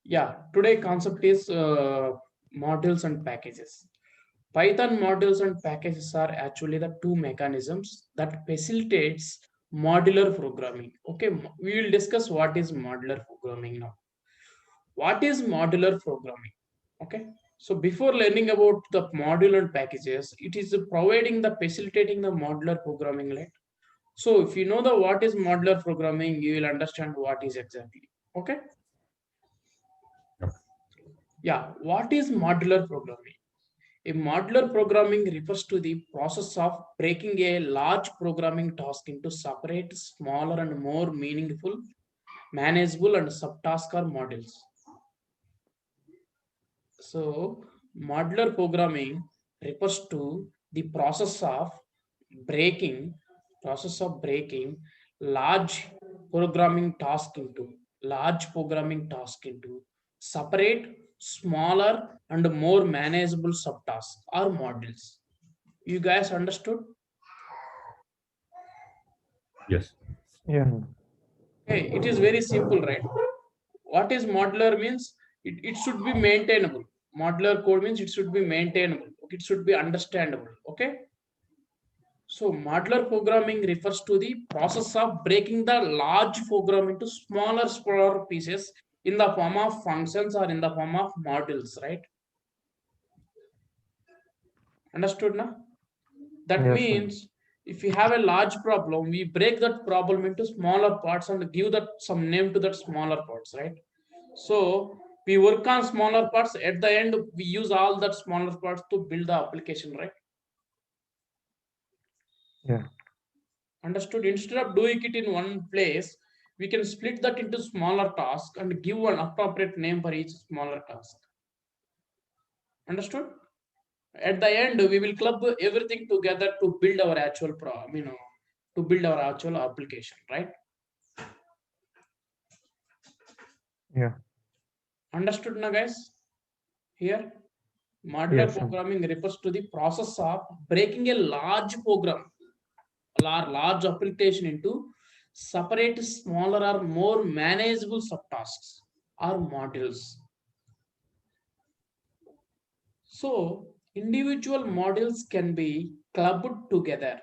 Yeah, today concept is modules and packages. Python modules and packages are actually the two mechanisms that facilitates modular programming. Okay, we will discuss what is modular programming now. What is modular programming? Okay, so before learning about the module and packages, it is providing the facilitating the modular programming, right? So if you know the what is modular programming, you will understand what is exactly. Okay. Yep. Yeah, what is modular programming? A modular programming refers to the process of breaking a large programming task into separate, smaller, and more meaningful, manageable, and subtask or modules. So, modular programming refers to the breaking process of breaking large large programming task into separate, smaller, and more manageable subtasks or modules. You guys understood? Yes. Yeah. Okay, it is very simple, right? What is modular means it should be maintainable. Modular code means it should be maintainable. It should be understandable. Okay. So modular programming refers to the process of breaking the large program into smaller pieces in the form of functions or in the form of modules, right? Understood now? That Yes, sir. means if you have a large problem, we break that problem into smaller parts and give that some name to that smaller parts, right? So we work on smaller parts. At the end, we use all that smaller parts to build the application, right? Yeah. Understood? Instead of doing it in one place, we can split that into smaller tasks and give an appropriate name for each smaller task. Understood? At the end, we will club everything together to build our actual to build our actual application, right? Yeah. Understood now, guys? Here, modular Yes, sir. programming refers to the process of breaking a large program, large application into separate, smaller, or more manageable subtasks or modules. So, individual modules can be clubbed together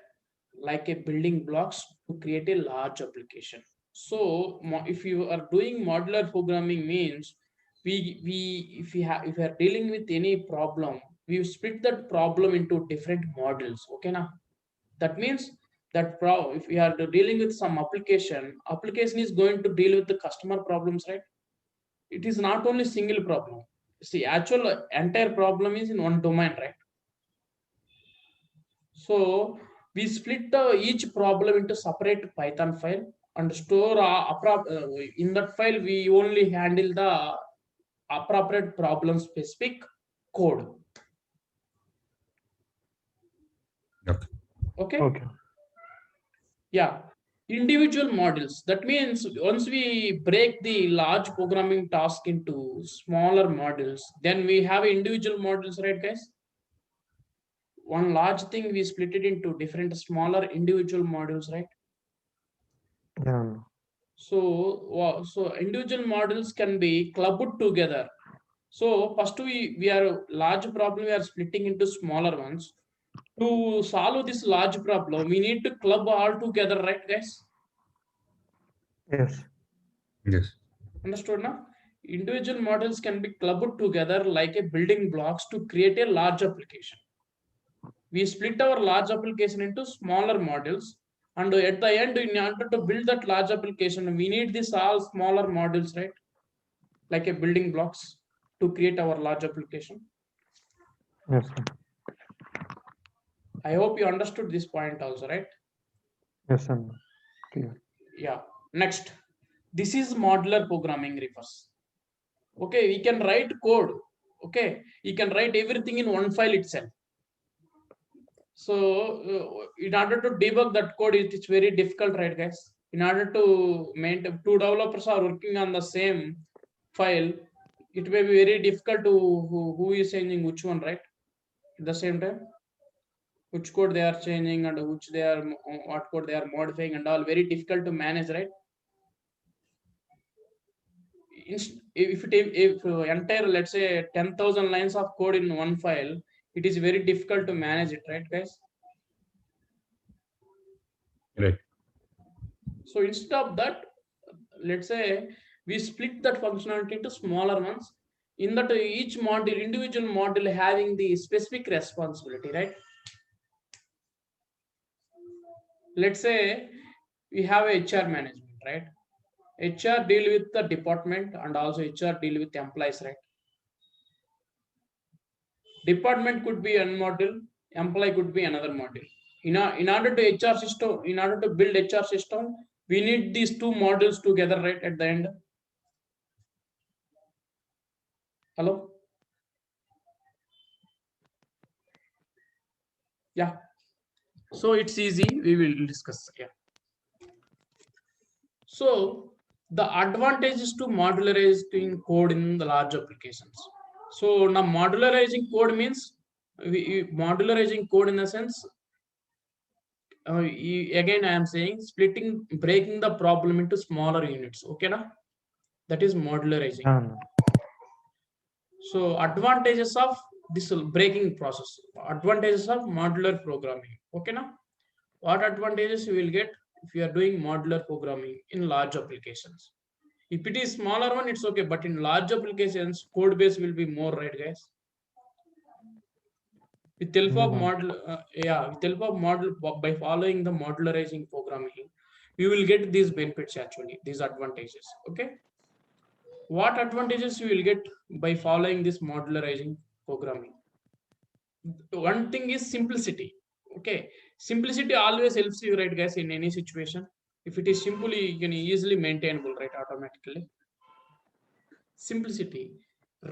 like a building blocks to create a large application. So, if you are doing modular programming means if we are dealing with any problem, we split that problem into different modules. Okay, now that means that if we are dealing with some application is going to deal with the customer problems, right? It is not only single problem. See, actual entire problem is in one domain, right? So we split each problem into separate Python file and store in that file we only handle the appropriate problem specific code. Okay. Okay. Okay. Yeah. Individual models. That means once we break the large programming task into smaller models, then we have individual models, right, guys? One large thing we split it into different smaller individual modules, right? Yeah. So individual models can be clubbed together. So first we are large problem we are splitting into smaller ones. To solve this large problem, we need to club all together, right, guys? Yes. Yes. Understood now? Individual models can be clubbed together like a building blocks to create a large application. We split our large application into smaller modules, and at the end, in order to build that large application, we need this all smaller modules, right? Like a building blocks to create our large application. Yes, sir. I hope you understood this point also, right? Yes, sir. Clear. Yeah. Next, this is modular programming refers. Okay, we can write code. Okay, you can write everything in one file itself. So in order to debug that code, it's very difficult, right, guys? In order to maintain, two developers are working on the same file, it may be very difficult to who is changing which one, right? At the same time, which code they are changing and which they are what code they are modifying and all, very difficult to manage, right? if entire, let's say 10,000 lines of code in one file, it is very difficult to manage it, right guys? Right. So instead of that, let's say we split that functionality into smaller ones, in that each module, individual module having the specific responsibility, right? Let's say we have a HR management, right? HR deal with the department and also HR deal with employees, right? Department could be one module, employee could be another module. In order to HR system, in order to build HR system, we need these two modules together, right? At the end. Hello? Yeah. So it's easy. We will discuss. Yeah. So the advantages to modularizing code in the large applications. So now modularizing code means modularizing code in the sense, again I am saying breaking the problem into smaller units. Okay, na? That is modularizing. Yeah, no. So advantages of this breaking process, advantages of modular programming. Okay, na? What advantages you will get if you are doing modular programming in large applications? If it is smaller one, it's okay, but in large applications, code base will be more, right, guys? With help of model, with help of model, by following the modularizing programming, you will get these benefits actually, these advantages. Okay. What advantages you will get by following this modularizing programming? One thing is simplicity. Okay, simplicity always helps you, right, guys, in any situation. If it is simply, you can easily maintainable, right, automatically. Simplicity.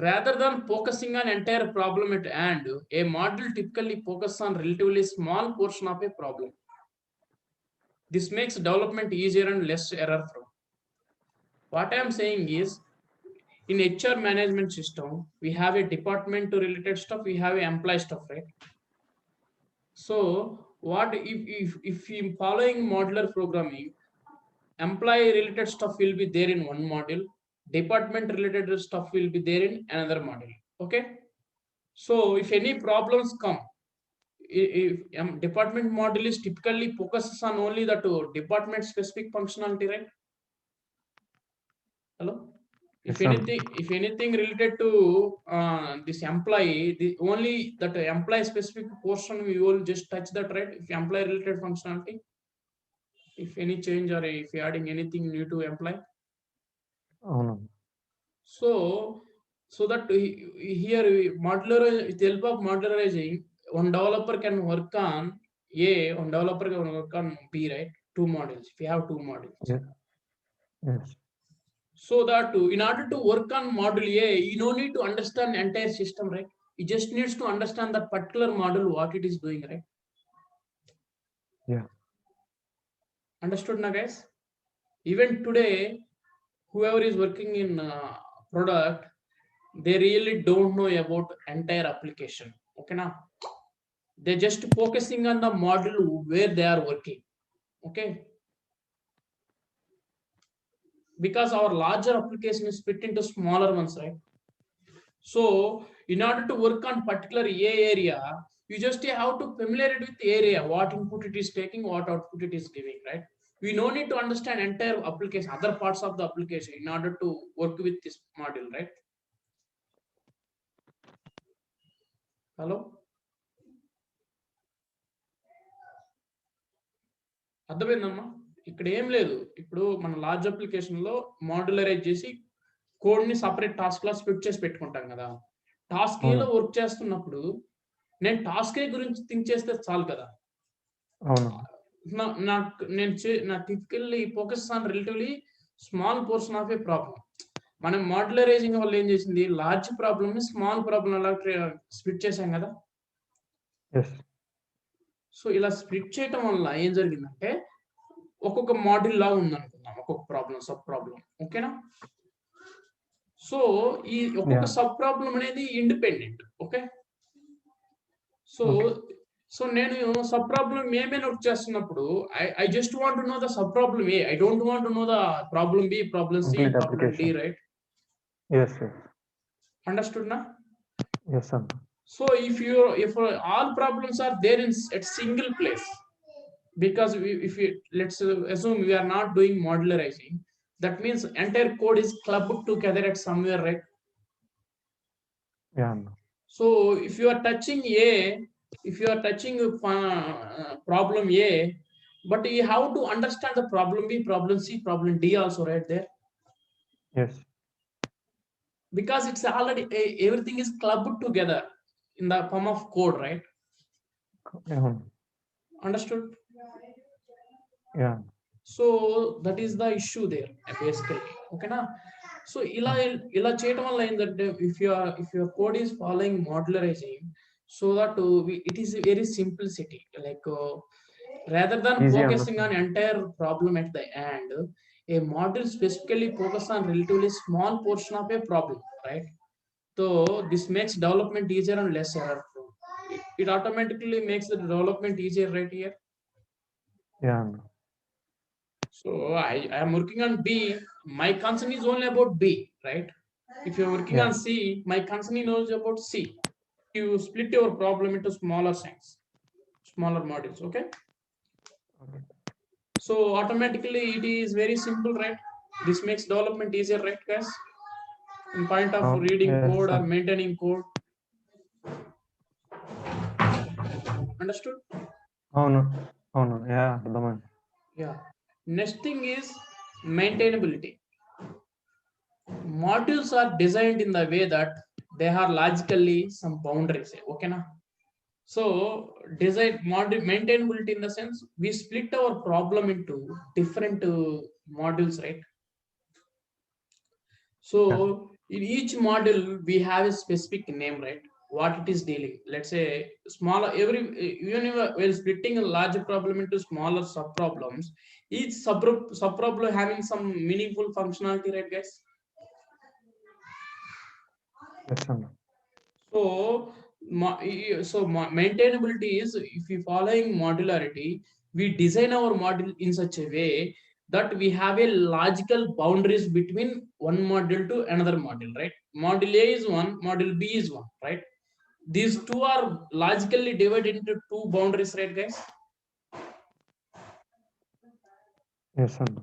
Rather than focusing on entire problem at hand, a model typically focuses on relatively small portion of a problem. This makes development easier and less error prone. What I am saying is, in HR management system, we have a department related stuff, we have a employee stuff, right? So what if you following modular programming, employee related stuff will be there in one module, department related stuff will be there in another module. Okay. So if any problems come, if department module is typically focuses on only the department specific functionality, right? Hello? If anything related to this employee, only that employee specific portion we will just touch that, right? If employee related functionality, if any change or if you're adding anything new to employee. Oh, no. So that here with the help of modularizing, one developer can work on A, one developer can work on B, right? Two models. If you have two models. Yeah. Yes. So that in order to work on module A, you don't need to understand entire system, right? You just needs to understand that particular module, what it is doing, right? Yeah. Understood now, guys? Even today, whoever is working in product, they really don't know about entire application. Okay, now they're just focusing on the module where they are working. Okay, because our larger application is split into smaller ones, right? So in order to work on particular A area, you just have to familiarize with the area, what input it is taking, what output it is giving, right? We no need to understand entire application, other parts of the application in order to work with this module, right? Hello? అర్థమైందమ్మా? ఇక్కడ ఏం లేదు. ఇప్పుడు మన large application లో modularise చేసి code ని separate task లా split చేసి పెట్టుకుంటాం కదా. టాస్క్ ఏ లో వర్క్ చేస్తున్నప్పుడు నేను టాస్క్ ఏ గురించి థింక్ చేస్తే చాలు కదా. నా typically focus on relatively small portion of A problem. మనం మాడ్యులరైజింగ్ వల్ల ఏం చేసింది, లార్జ్ ప్రాబ్లమ్ ని స్మాల్ ప్రాబ్లం అలా స్ప్లిట్ చేసాం కదా. సో ఇలా స్ప్లిట్ చేయటం వల్ల ఏం జరిగిందంటే ఒక్కొక్క మాడ్యూల్ లా ఉందనుకుందాం, ఒక్కొక్క ప్రాబ్లం, సబ్ ప్రాబ్లం. ఓకేనా? సో ఈ ఒక్కొక్క సబ్ ప్రాబ్లం అనేది ఇండిపెండెంట్. ఓకే. సో నేను సబ్ ప్రాబ్లం ఏమైనా వర్క్ చేస్తున్నప్పుడు I just want to know the sub problem A. I don't want to know the problem B, problem C, problem D, right? Yes, yes. Understood now? Yes, Anna. So if all problems are there in at single place, because if we let's assume we are not doing modularizing, that means entire code is clubbed together at somewhere, right? Yeah, Anna. So if you are touching A, if you are touching problem A, but you have to understand the problem B, problem C, problem D also right there, Yes. because it's already everything is clubbed together in the form of code, right? Yeah, Anna. Understood? Yeah. So that is the issue there basically. Okay na? So ila చేయటం వల్ల ఏంటంటే if your code is following modularizing, so that it is very simplicity, like rather than Easy focusing on understand. entire problem at the end, a module specifically focus on relatively small portion of a problem, right? So this makes development easier and less error prone. It automatically makes the development easier right here. Yeah, Anna. So I am working on B. My concern is only about B, right? If you're working Yeah. on C, my concern is only about C. You split your problem into smaller chunks, smaller modules, okay? Okay. So automatically it is very simple, right? This makes development easier, right, guys? In point of reading Yes, code or Anna. maintaining code. Understood? అవును అవును yeah అర్థమైంది. Yeah. Next thing is maintainability. Modules are designed in the way that they are logically some boundaries, okay na? So design module maintainability in the sense we split our problem into different modules, right? So in each module we have a specific name, right? What it is dealing, let's say smaller every even if we're splitting a larger problem into smaller sub problems, each sub problem having some meaningful functionality, right, guys? Yes అన్న. So, maintainability is if we following modularity, we design our module in such a way that we have a logical boundaries between one module to another module, right? Module A is one, module B is one, right? These two are logically divided into two boundaries, right, guys? Yes అన్న.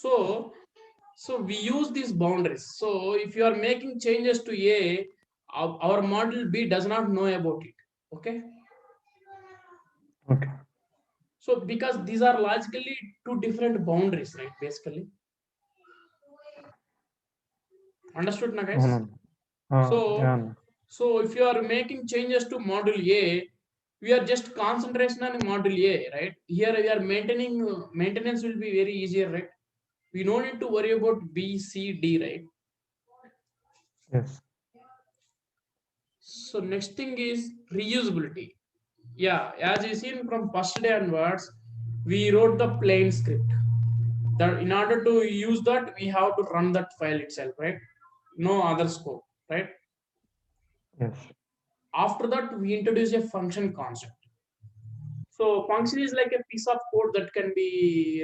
So, we use these boundaries. So if you are making changes to A, our module B does not know about it, okay? Okay. So because these are logically two different boundaries, right? Basically. Understood na, guys? అవునన్న. Yeah అన్న. So if you are making changes to module A, we are just concentration on module A, right? Here we are maintaining maintenance will be very easier, right? We don't need to worry about B, C, D, right? Yes. So next thing is reusability. Yeah, as you seen from first day onwards, we wrote the plain script. That in order to use that, we have to run that file itself, right? No other scope, right? Yes. After that, we introduce a function concept. So function is like a piece of code that can be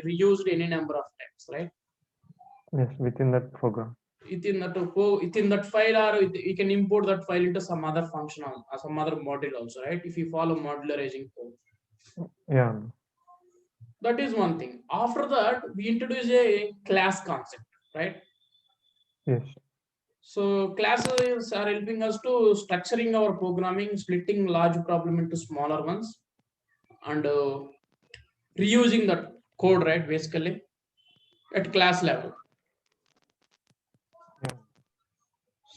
reused any number of times, right? Yes within that program. Within that file, or you can import that file into some other function or some other module also, right? If you follow modularizing code. Yeah అన్న. That is one thing. After that, we introduce a class concept, right? Yes. So classes are helping us to structuring our programming, splitting large problem into smaller ones, and reusing that code, right? Basically, at class level. Yeah.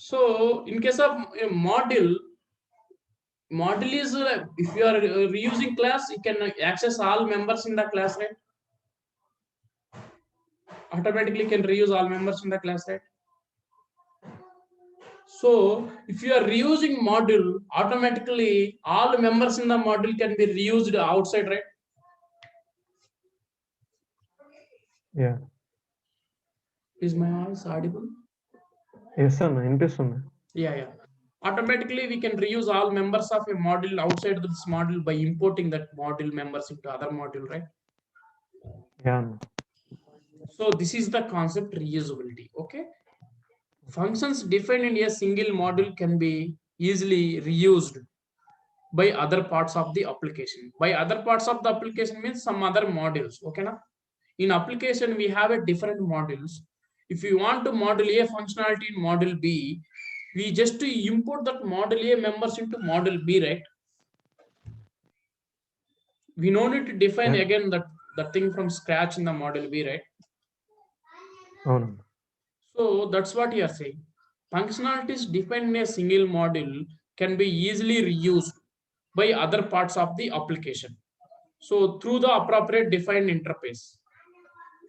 So in case of a module is if you are reusing class, you can access all members in the class, right? Automatically can reuse all members in the class, right? So if you are reusing module, automatically all members in the module can be reused outside, right? Yeah. Is my voice audible? Yes అన్న వినిపిస్తుంది. Yeah. Automatically we can reuse all members of a module outside this module by importing that module members into other module, right? Yeah అన్న. So this is the concept reusability, okay? Functions defined in a single module can be easily reused by other parts of the application. By other parts of the application means some other modules. Okay, na? In application, we have a different modules. If you want to module A functionality in module B, we just to import that module A members into module B, right? We no need to define Yeah. again that thing from scratch in the module B, right? అవునండి. So that's what you are saying. Functionalities defined in a single module can be easily reused by other parts of the application. So through the appropriate defined interface.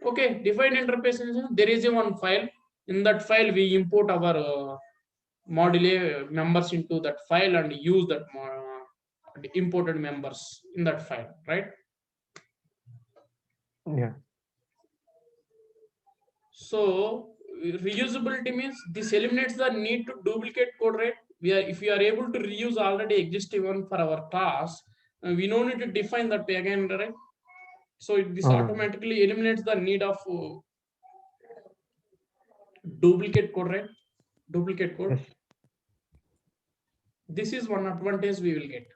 Okay, defined interface is there is a one file. In that file, we import our module A members into that file and use that imported members in that file, right? Yeah. So reusability means this eliminates the need to duplicate code, right? If we are able to reuse already existing one for our class, we no need to define that again, right? So this అవునండి. automatically eliminates the need of duplicate code, right? Duplicate code. Yes. This is one advantage we will get.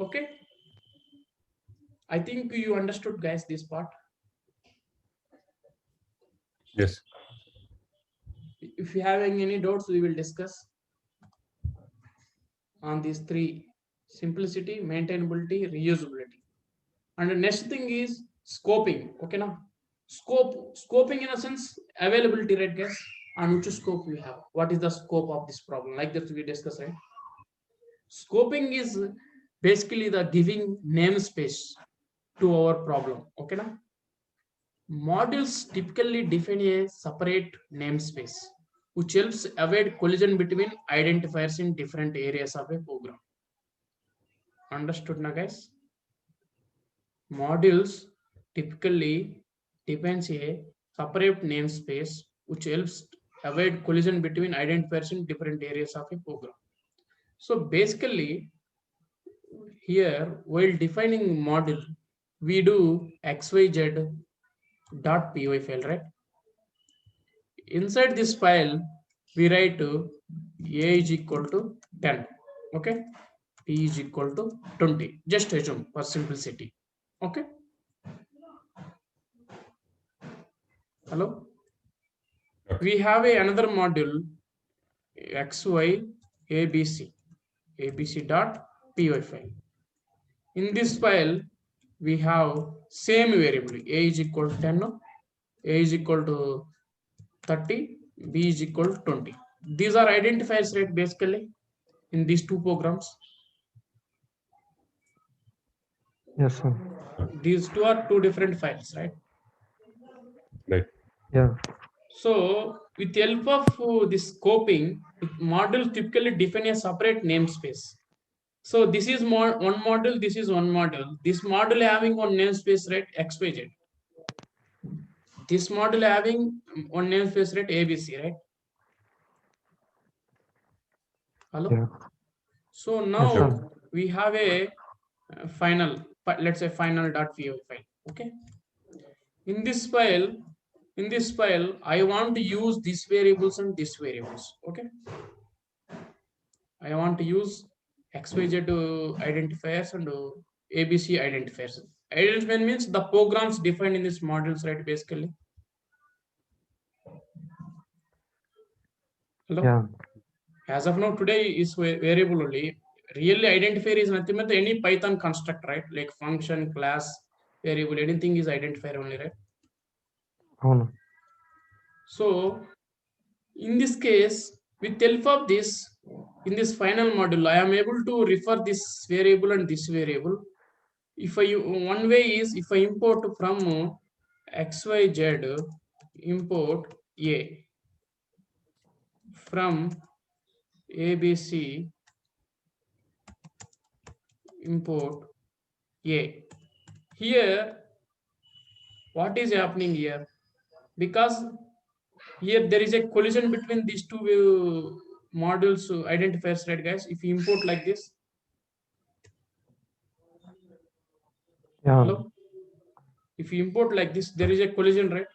Okay. I think you understood, guys, this part. Yes. If you have any doubts, we will discuss on these three: simplicity, maintainability, reusability. And the next thing is scoping. Okay, now scoping in a sense availability, right, guys? And which scope we have? What is the scope of this problem? Like that we discuss, right? Scoping is basically the giving namespace to our problem. Okay, now modules typically define a separate namespace, which helps avoid collision between identifiers in different areas of a program. Understood now, guys? Modules typically defines a separate namespace, which helps avoid collision between identifiers in different areas of a program. So basically, here, while defining module, we do xyz.py file, right? Inside this file, we write a is equal to 10, okay? P is equal to 20. Just assume for simplicity, okay? Hello? Okay. We have another module xy abc dot py file. In this file, we have same variable a is equal to 10, a is equal to 30, b is equal to 20. These are identifiers, right, basically in these two programs. Yes, sir. These two are two different files, right? Right. Yeah. So with the help of this scoping, module typically define a separate namespace. So this is one module, this is one module. This module having one namespace, right, xyz. This module having one namespace, right, abc, right? Hello? Yeah. So Yes, now sir. we have a final, let's say final.py file, okay? In this file, I want to use these variables and these variables, okay? I want to use xyz identifiers and abc identifiers. Identifier means the programs defined in these modules, right, basically. Hello? Yeah. As of now, today is variable only. Really, identifier is nothing but any Python construct, right? Like function, class, variable, anything is identifier only, right? అవును. So in this case, with help of this, in this final module, I am able to refer this variable and this variable. If I one way is if I import from xyz import a from abc import a. Here, what is happening here? Because here there is a collision between these two modules identifiers, right, guys? If you import like this, Yeah. hello? If you import like this, there is a collision, right?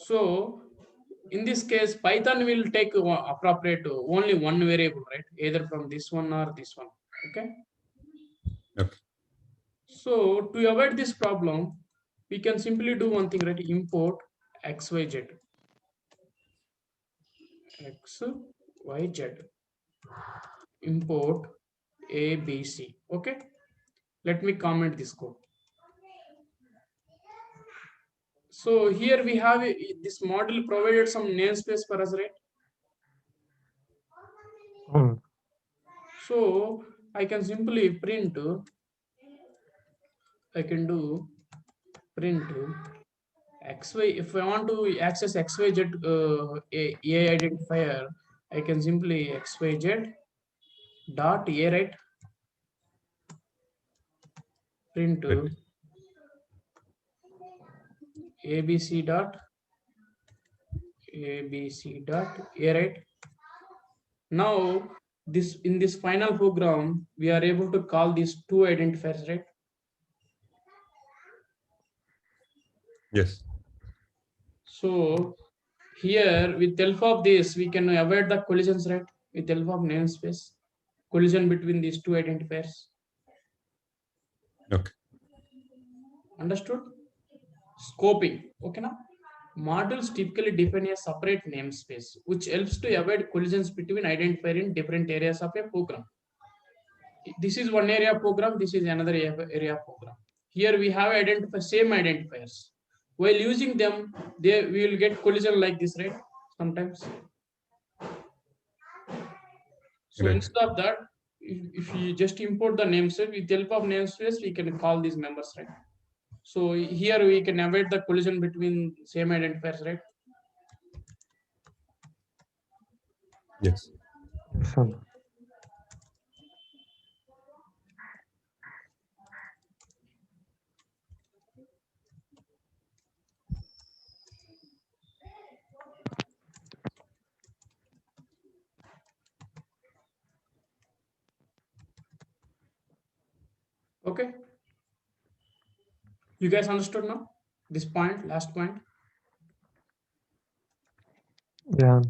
So in this case, Python will take appropriate only one variable, right? Either from this one or this one. Okay. Okay. So to avoid this problem, we can simply do one thing, right? Import xyz. xyz. Import abc. Okay. Let me comment this code. So here we have this model provided some namespace for us, right? So I can simply print, I can do print xy. If I want to access xyz a identifier, I can simply xyz dot a, right? Print Right. abc dot a, right? Now this, in this final program, we are able to call these two identifiers, right? Yes. So here with the help of this, we can avoid the collisions, right? With the help of namespace, collision between these two identifiers. Okay. Understood? Scoping. Okay now. Modules typically define a separate namespace, which helps to avoid collisions between identifier in different areas of a program. This is one area of program, this is another area of program. Here we have same identifiers. While using them, we will get collision like this, right? Sometimes. So Right. instead of that, if you just import the namespace, with the help of namespace, we can call these members, right? So here we can avoid the collision between same identifiers, right? Yes. Yes, sir. Okay. You guys understood now? This point, last point. Yeah.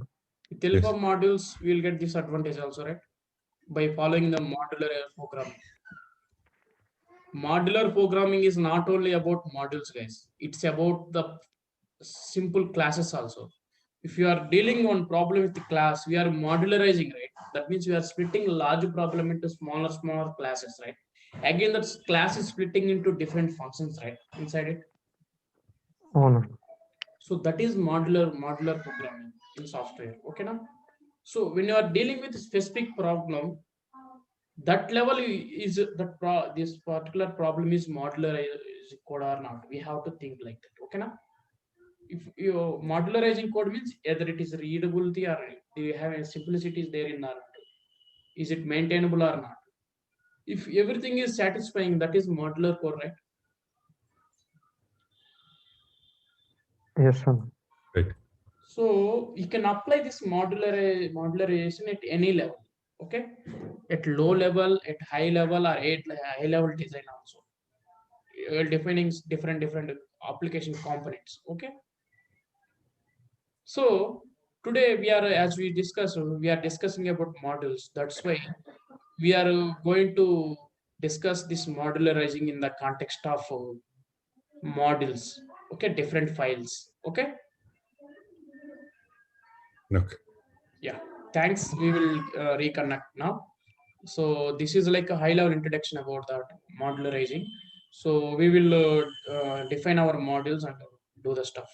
With the help Yes. of modules, we will get this advantage also, right? By following the modular programming. Modular programming is not only about modules, guys. It's about the simple classes also. If you are dealing on problem with the class, we are modularizing, right? That means we are splitting large problem into smaller classes, right? Again, that class is splitting into different functions, right? Inside it. So that is modular programming in software. Okay now. So when you are dealing with a specific problem, that level is that this particular problem is modular is code or not. We have to think like that. Okay now. If you modularizing code means either it is readability or do you have a simplicity is there in or not. Is it maintainable or not? If everything is satisfying, that is modular code, right? Yes, sir. Right. So you can apply this modularization at any level. Okay, at low level, at high level, or at high level design also. Defining different application components. Okay. So today we are, as we discussed, we are discussing about models. That's why we are going to discuss this modularizing in the context of models. Okay, different files. Okay. Okay. Yeah. Thanks. We will reconnect now. So this is like a high level introduction about that modularizing. So we will define our modules and do the stuff.